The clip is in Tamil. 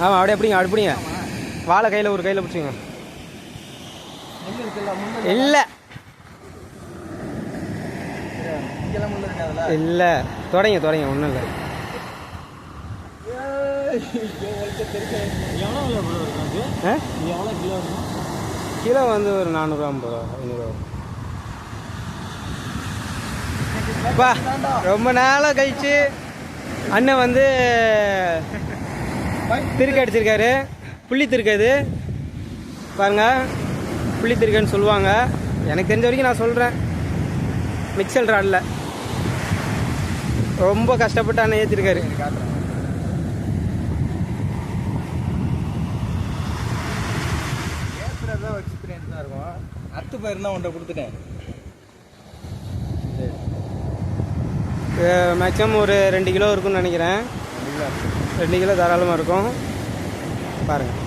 ஆமாம் அப்படியே எப்படிங்க அப்படிங்க வாழை கையில் ஒரு கையில் பிடிச்சிங்க. இல்லை இல்லை தொடங்க ஒன்றும் இல்லை. கிலோ வந்து ஒரு 400 50 ரூபா 500 ரூபா. ரொம்ப நாளாக கழிச்சு அண்ணன் வந்து திருக்க அடிச்சிருக்காரு. புள்ளி திருக்கது பாருங்க, புள்ளி திருக்கன்னு சொல்லுவாங்க. எனக்கு தெரிஞ்ச வரைக்கும் நான் சொல்கிறேன். மிக்சல் ராடில் ரொம்ப கஷ்டப்பட்டு அண்ணன் ஏற்றிருக்காரு. எக்ஸ்பீரியன்ஸ் தான் இருக்கும். அத்து பயிர்னா உன்ட்ட கொடுத்துட்டேன். மேக்ஸிமம் ஒரு 2 கிலோ இருக்குன்னு நினைக்கிறேன். 2 கிலோ தாராளமாக இருக்கும். பாருங்கள்.